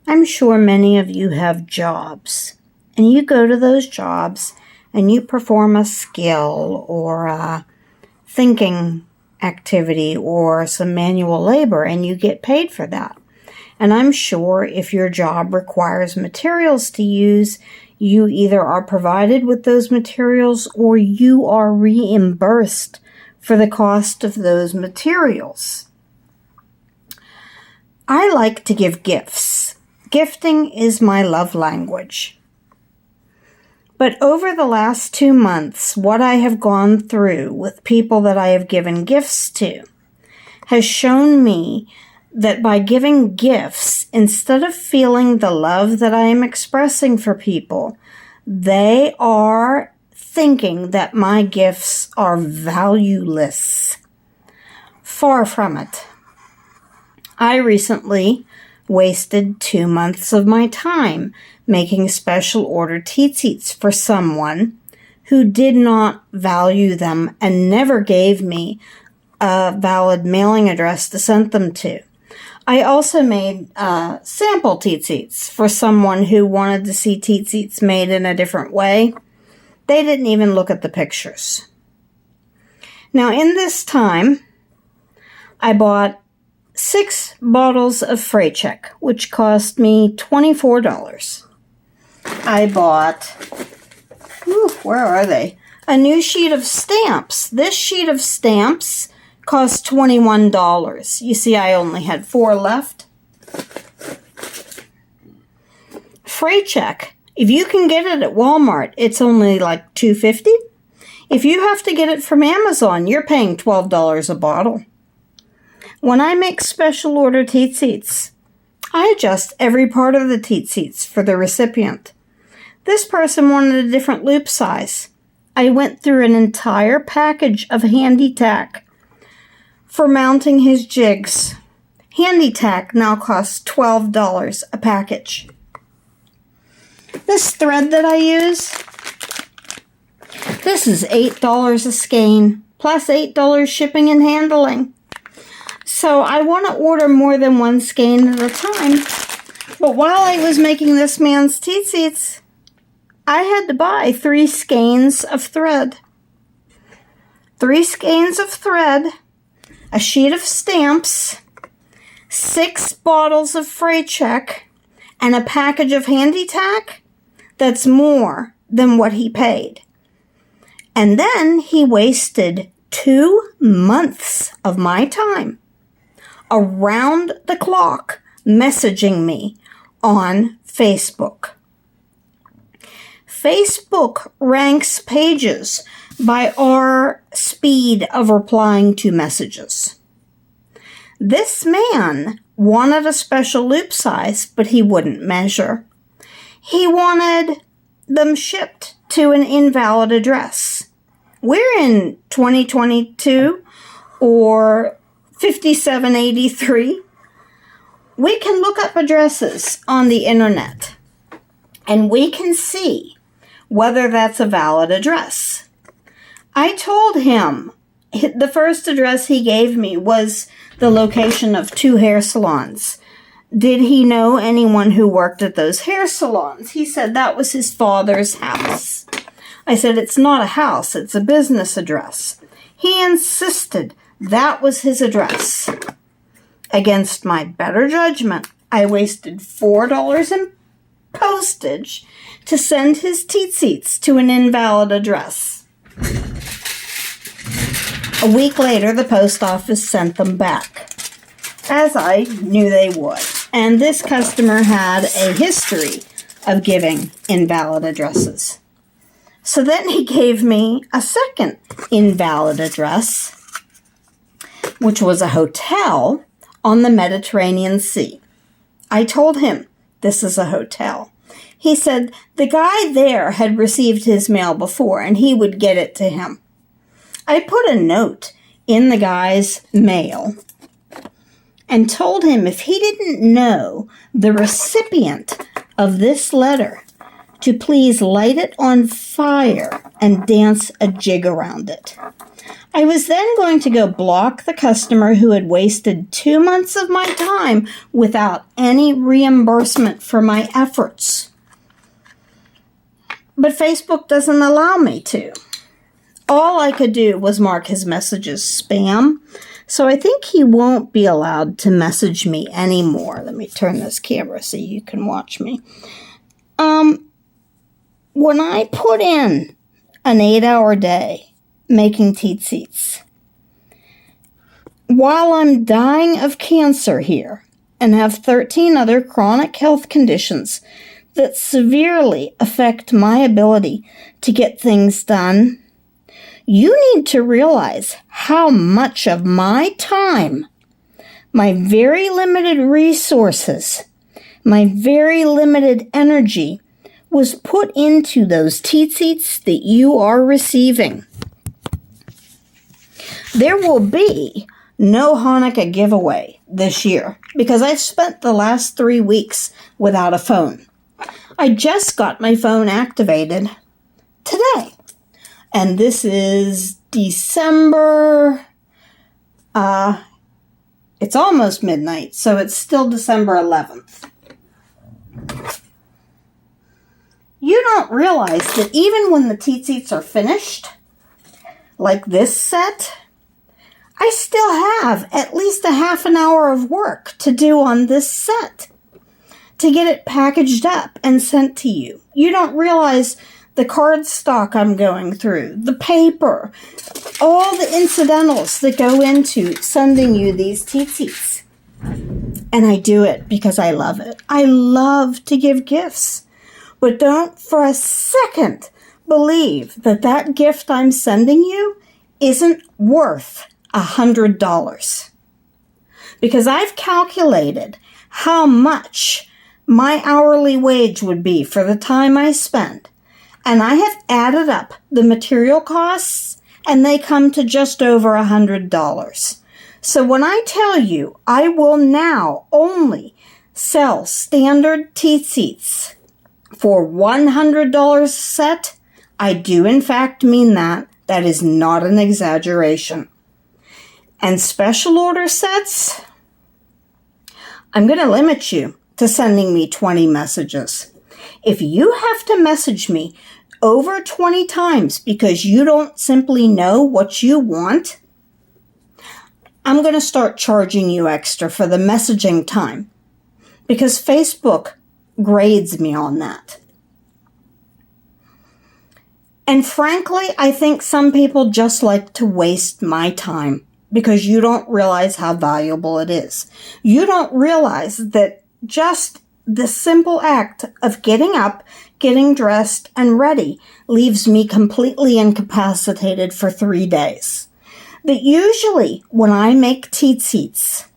I'm sure many of you have jobs, and you go to those jobs and you perform a skill or a thinking activity or some manual labor, and you get paid for that. And I'm sure if your job requires materials to use, you either are provided with those materials or you are reimbursed for the cost of those materials. I like to give gifts. Gifting is my love language. But over the last 2 months, what I have gone through with people that I have given gifts to has shown me that by giving gifts, instead of feeling the love that I am expressing for people, they are thinking that my gifts are valueless. Far from it. I recently wasted 2 months of my time making special order TzitzitPolicies for someone who did not value them and never gave me a valid mailing address to send them to. I also made sample TzitzitPolicies for someone who wanted to see TzitzitPolicies made in a different way. They didn't even look at the pictures. Now, in this time, I bought 6 bottles of Freycheck, which cost me $24. I bought, where are they? A new sheet of stamps. This sheet of stamps cost $21. You see, I only had 4 left. Freycheck, if you can get it at Walmart, it's only like $2.50. If you have to get it from Amazon, you're paying $12 a bottle. When I make special order TzitzitPolicies, I adjust every part of the TzitzitPolicies for the recipient. This person wanted a different loop size. I went through an entire package of handy tack for mounting his jigs. Handy tack now costs $12 a package. This thread that I use, this is $8 a skein, plus $8 shipping and handling. So I want to order more than 1 skein at a time. But while I was making this man's TzitzitPolicies, I had to buy 3 skeins of thread. 3 skeins of thread, a sheet of stamps, 6 bottles of Freycheck, and a package of handy tack. That's more than what he paid. And then he wasted 2 months of my time around the clock messaging me on Facebook. Facebook ranks pages by our speed of replying to messages. This man wanted a special loop size, but he wouldn't measure. He wanted them shipped to an invalid address. We're in 2022 or 5783. We can look up addresses on the internet and we can see whether that's a valid address. I told him the first address he gave me was the location of 2 hair salons. Did he know anyone who worked at those hair salons? He said that was his father's house. I said, it's not a house, it's a business address. He insisted that was his address. Against my better judgment, I wasted $4 in postage to send his TzitzitPolicies to an invalid address. A week later, the post office sent them back, as I knew they would. And this customer had a history of giving invalid addresses. So then he gave me a second invalid address, which was a hotel on the Mediterranean Sea. I told him, this is a hotel. He said the guy there had received his mail before and he would get it to him. I put a note in the guy's mail and told him if he didn't know the recipient of this letter to please light it on fire and dance a jig around it. I was then going to go block the customer who had wasted 2 months of my time without any reimbursement for my efforts. But Facebook doesn't allow me to. All I could do was mark his messages spam, so I think he won't be allowed to message me anymore. Let me turn this camera so you can watch me. When I put in an 8-hour day making teat-seats, while I'm dying of cancer here and have 13 other chronic health conditions that severely affect my ability to get things done, you need to realize how much of my time, my very limited resources, my very limited energy was put into those teat-seats that you are receiving. There will be no Hanukkah giveaway this year because I've spent the last 3 weeks without a phone. I just got my phone activated today. And this is December, it's almost midnight, so it's still December 11th. You don't realize that even when the teat-seats are finished, like this set, I still have at least a half an hour of work to do on this set to get it packaged up and sent to you. You don't realize the cardstock I'm going through, the paper, all the incidentals that go into sending you these teat-seats. And I do it because I love it. I love to give gifts. But don't for a second believe that that gift I'm sending you isn't worth $100. Because I've calculated how much my hourly wage would be for the time I spend. And I have added up the material costs, and they come to just over $100. So when I tell you I will now only sell standard teat-seats for $100 a set, I do in fact mean that. That is not an exaggeration. And special order sets, I'm going to limit you to sending me 20 messages. If you have to message me over 20 times because you don't simply know what you want, I'm going to start charging you extra for the messaging time because Facebook grades me on that. And frankly, I think some people just like to waste my time because you don't realize how valuable it is. You don't realize that just the simple act of getting up, getting dressed, and ready leaves me completely incapacitated for 3 days. That usually when I make teat-seats,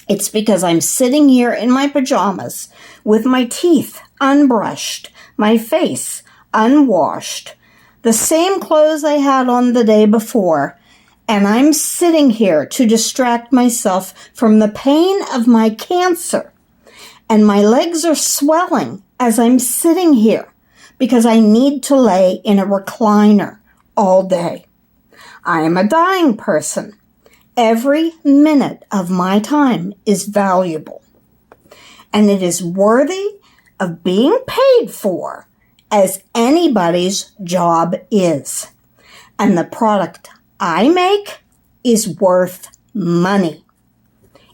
it's because I'm sitting here in my pajamas with my teeth unbrushed, my face unwashed, the same clothes I had on the day before, and I'm sitting here to distract myself from the pain of my cancer. And my legs are swelling as I'm sitting here because I need to lay in a recliner all day. I am a dying person. Every minute of my time is valuable. And it is worthy of being paid for as anybody's job is. And the product I make is worth money.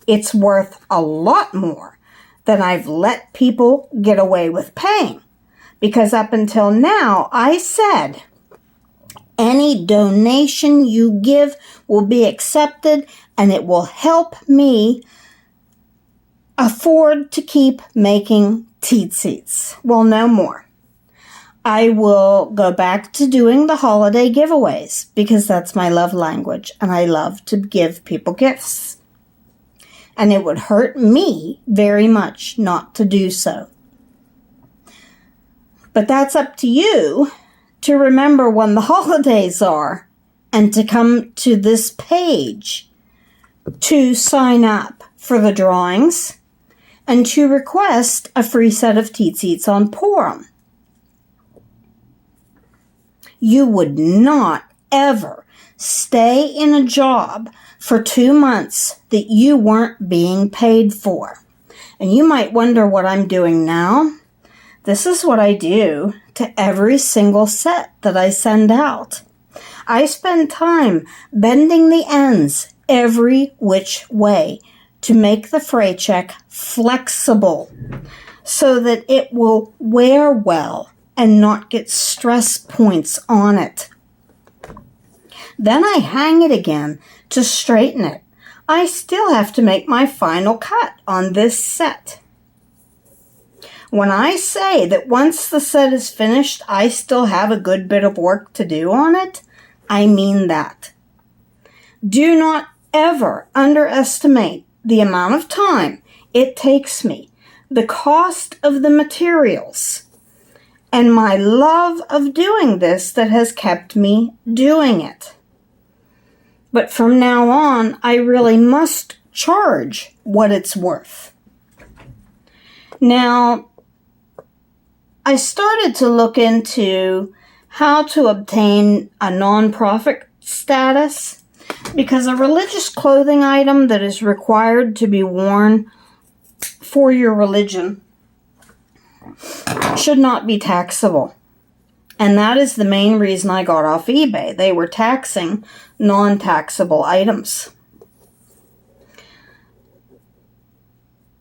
It's worth a lot more than I've let people get away with paying. Because up until now, I said, any donation you give will be accepted and it will help me afford to keep making teat-seats. Well, no more. I will go back to doing the holiday giveaways because that's my love language and I love to give people gifts. And it would hurt me very much not to do so. But that's up to you to remember when the holidays are and to come to this page to sign up for the drawings and to request a free set of teat-seats on Purim. You would not ever stay in a job for 2 months that you weren't being paid for. And you might wonder what I'm doing now. This is what I do to every single set that I send out. I spend time bending the ends every which way to make the freight check flexible so that it will wear well and not get stress points on it. Then I hang it again to straighten it. I still have to make my final cut on this set. When I say that once the set is finished, I still have a good bit of work to do on it, I mean that. Do not ever underestimate the amount of time it takes me, the cost of the materials, and my love of doing this that has kept me doing it. But from now on, I really must charge what it's worth. Now, I started to look into how to obtain a nonprofit status because a religious clothing item that is required to be worn for your religion should not be taxable. And that is the main reason I got off eBay. They were taxing non-taxable items.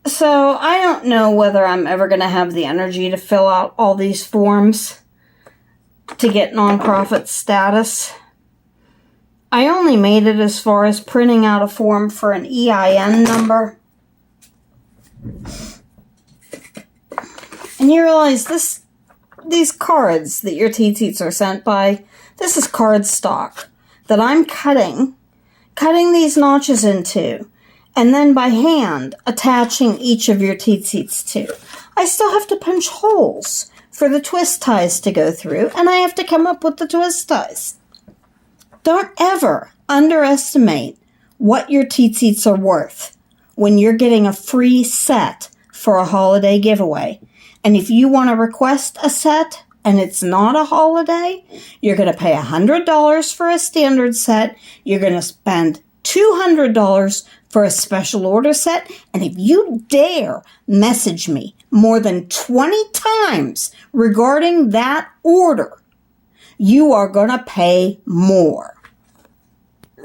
So I don't know whether I'm ever going to have the energy to fill out all these forms to get nonprofit status. I only made it as far as printing out a form for an EIN number. And you realize these cards that your TZits are sent by, this is card stock that I'm cutting these notches into, and then by hand attaching each of your TZits to. I still have to punch holes for the twist ties to go through, and I have to come up with the twist ties. Don't ever underestimate what your TZits are worth when you're getting a free set for a holiday giveaway. And if you want to request a set and it's not a holiday, you're going to pay $100 for a standard set. You're going to spend $200 for a special order set. And if you dare message me more than 20 times regarding that order, you are going to pay more.